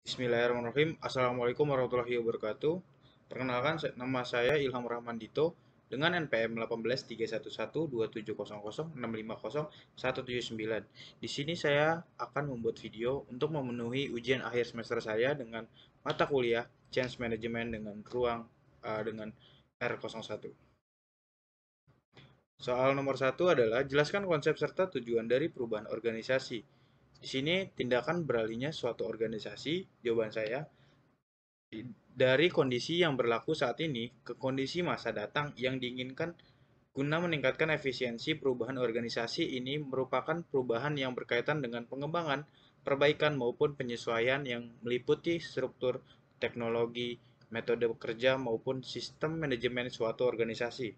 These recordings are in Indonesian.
Bismillahirrahmanirrahim. Assalamualaikum warahmatullahi wabarakatuh. Perkenalkan, nama saya Ilham Rahman Dito dengan NPM 18312700650179. Di sini saya akan membuat video untuk memenuhi ujian akhir semester saya dengan mata kuliah Change Management dengan dengan R01. Soal nomor satu adalah jelaskan konsep serta tujuan dari perubahan organisasi. Di sini tindakan beralihnya suatu organisasi, jawaban saya, dari kondisi yang berlaku saat ini ke kondisi masa datang yang diinginkan guna meningkatkan efisiensi. Perubahan organisasi ini merupakan perubahan yang berkaitan dengan pengembangan, perbaikan maupun penyesuaian yang meliputi struktur, teknologi, metode bekerja maupun sistem manajemen suatu organisasi.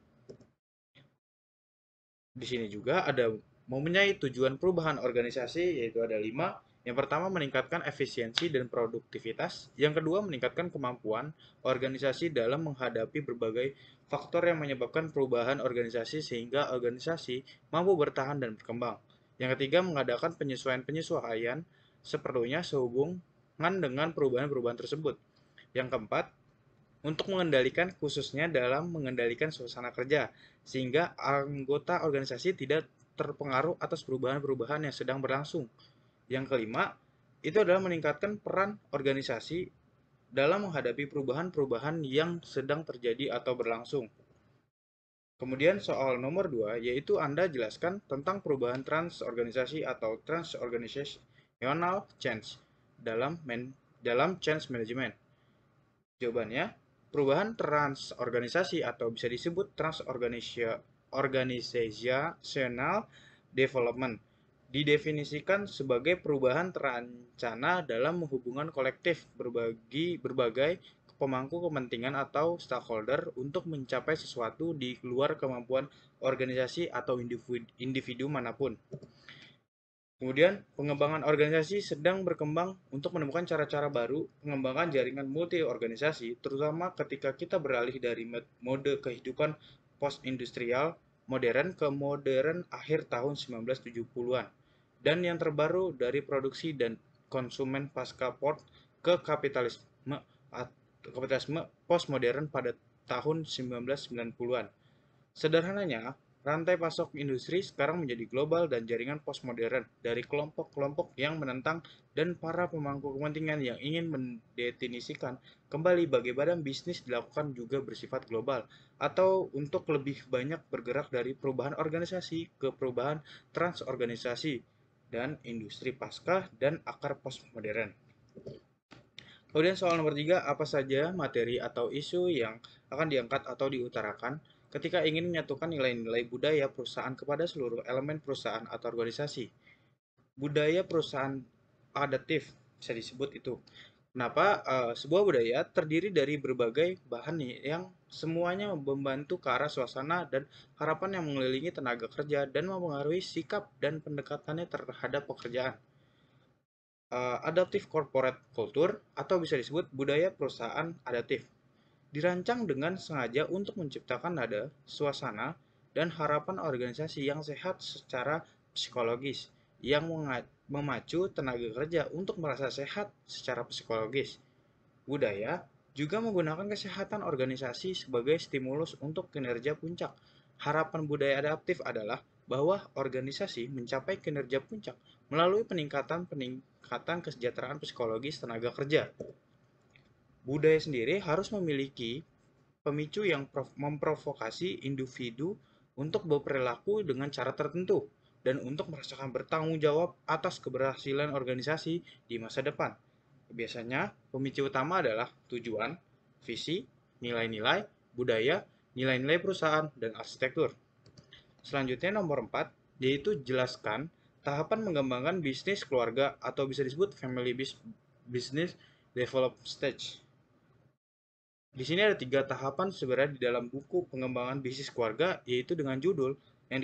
Di sini juga ada mempunyai tujuan perubahan organisasi, yaitu ada 5. Yang pertama, meningkatkan efisiensi dan produktivitas. Yang kedua, meningkatkan kemampuan organisasi dalam menghadapi berbagai faktor yang menyebabkan perubahan organisasi sehingga organisasi mampu bertahan dan berkembang. Yang ketiga, mengadakan penyesuaian-penyesuaian seperlunya sehubungan dengan perubahan-perubahan tersebut. Yang keempat, untuk mengendalikan khususnya dalam mengendalikan suasana kerja, sehingga anggota organisasi tidak terpengaruh atas perubahan-perubahan yang sedang berlangsung. Yang kelima, itu adalah meningkatkan peran organisasi dalam menghadapi perubahan-perubahan yang sedang terjadi atau berlangsung. Kemudian soal nomor 2, yaitu Anda jelaskan tentang perubahan transorganisasi atau transorganizational change dalam change management. Jawabannya, perubahan transorganisasi atau bisa disebut transorganizational development didefinisikan sebagai perubahan terancana dalam hubungan kolektif berbagai pemangku kepentingan atau stakeholder untuk mencapai sesuatu di luar kemampuan organisasi atau individu manapun. Kemudian, pengembangan organisasi sedang berkembang untuk menemukan cara-cara baru pengembangan jaringan multi-organisasi, terutama ketika kita beralih dari mode kehidupan post-industrial modern ke modern akhir tahun 1970-an, dan yang terbaru dari produksi dan konsumen pasca port ke kapitalisme postmodern pada tahun 1990-an. Sederhananya, rantai pasok industri sekarang menjadi global dan jaringan postmodern dari kelompok-kelompok yang menentang dan para pemangku kepentingan yang ingin mendefinisikan kembali bagaimana bisnis dilakukan juga bersifat global, atau untuk lebih banyak bergerak dari perubahan organisasi ke perubahan transorganisasi dan industri pasca dan akar postmodern. Kemudian soal nomor 3, apa saja materi atau isu yang akan diangkat atau diutarakan ketika ingin menyatukan nilai-nilai budaya perusahaan kepada seluruh elemen perusahaan atau organisasi. Budaya perusahaan adaptif bisa disebut itu. Kenapa? Sebuah budaya terdiri dari berbagai bahan nih yang semuanya membantu ke arah suasana dan harapan yang mengelilingi tenaga kerja dan mempengaruhi sikap dan pendekatannya terhadap pekerjaan. Adaptive corporate culture atau bisa disebut budaya perusahaan adaptif dirancang dengan sengaja untuk menciptakan nada, suasana, dan harapan organisasi yang sehat secara psikologis, yang memacu tenaga kerja untuk merasa sehat secara psikologis. Budaya juga menggunakan kesehatan organisasi sebagai stimulus untuk kinerja puncak. Harapan budaya adaptif adalah bahwa organisasi mencapai kinerja puncak melalui peningkatan kesejahteraan psikologis tenaga kerja. Budaya sendiri harus memiliki pemicu yang memprovokasi individu untuk berperilaku dengan cara tertentu dan untuk merasakan bertanggung jawab atas keberhasilan organisasi di masa depan. Biasanya, pemicu utama adalah tujuan, visi, nilai-nilai, budaya, nilai-nilai perusahaan, dan arsitektur. Selanjutnya nomor 4, yaitu jelaskan tahapan mengembangkan bisnis keluarga atau bisa disebut family business develop stage. Di sini ada 3 tahapan sebenarnya di dalam buku pengembangan bisnis keluarga, yaitu dengan judul yang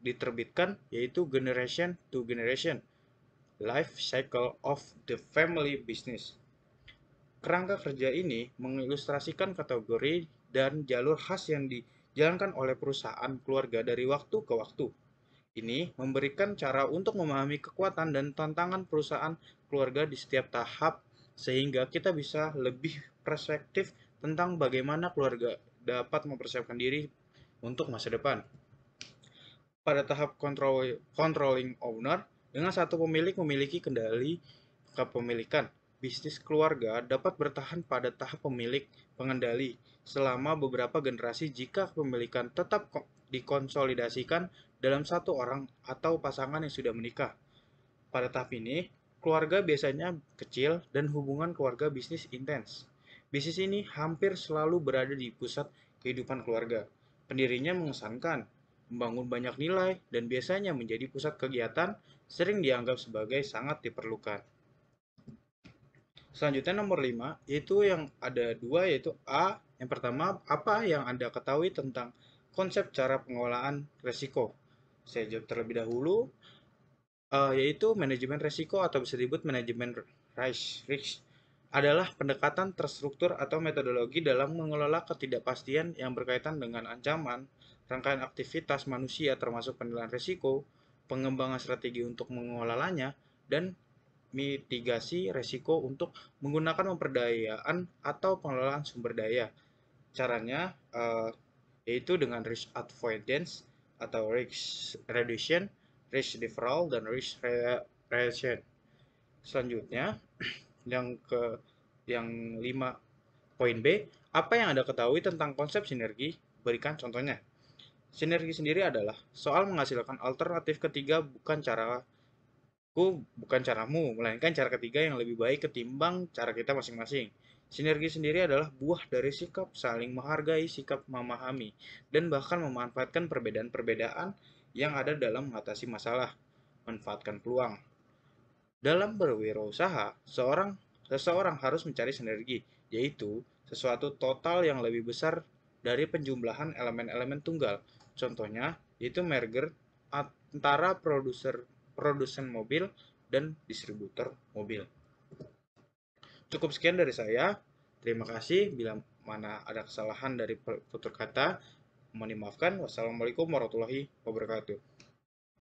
diterbitkan yaitu Generation to Generation, Life Cycle of the Family Business. Kerangka kerja ini mengilustrasikan kategori dan jalur khas yang dijalankan oleh perusahaan keluarga dari waktu ke waktu. Ini memberikan cara untuk memahami kekuatan dan tantangan perusahaan keluarga di setiap tahap sehingga kita bisa lebih perspektif tentang bagaimana keluarga dapat mempersiapkan diri untuk masa depan. Pada tahap controlling owner, dengan satu pemilik memiliki kendali kepemilikan, bisnis keluarga dapat bertahan pada tahap pemilik pengendali selama beberapa generasi jika kepemilikan tetap dikonsolidasikan dalam satu orang atau pasangan yang sudah menikah. Pada tahap ini, keluarga biasanya kecil dan hubungan keluarga bisnis intens. Bisnis ini hampir selalu berada di pusat kehidupan keluarga. Pendirinya mengesankan, membangun banyak nilai, dan biasanya menjadi pusat kegiatan sering dianggap sebagai sangat diperlukan. Selanjutnya nomor 5, yaitu yang ada dua, yaitu A. Yang pertama, apa yang Anda ketahui tentang konsep cara pengelolaan resiko? Saya jawab terlebih dahulu, yaitu manajemen resiko atau bisa disebut manajemen risk adalah pendekatan terstruktur atau metodologi dalam mengelola ketidakpastian yang berkaitan dengan ancaman, rangkaian aktivitas manusia termasuk penilaian risiko, pengembangan strategi untuk mengelolanya, dan mitigasi resiko untuk menggunakan pemberdayaan atau pengelolaan sumber daya. Caranya yaitu dengan risk avoidance atau risk reduction, risk deferral, dan risk reduction. Selanjutnya, yang 5 poin B, apa yang Anda ketahui tentang konsep sinergi? Berikan contohnya. Sinergi sendiri adalah soal menghasilkan alternatif ketiga bukan caramu, melainkan cara ketiga yang lebih baik ketimbang cara kita masing-masing. Sinergi sendiri adalah buah dari sikap saling menghargai, sikap memahami, dan bahkan memanfaatkan perbedaan-perbedaan yang ada dalam mengatasi masalah, manfaatkan peluang. Dalam berwirausaha, seseorang harus mencari sinergi, yaitu sesuatu total yang lebih besar dari penjumlahan elemen-elemen tunggal. Contohnya, yaitu merger antara produsen mobil dan distributor mobil. Cukup sekian dari saya. Terima kasih. Bila mana ada kesalahan dari tutur kata, mohon dimaafkan. Wassalamualaikum warahmatullahi wabarakatuh.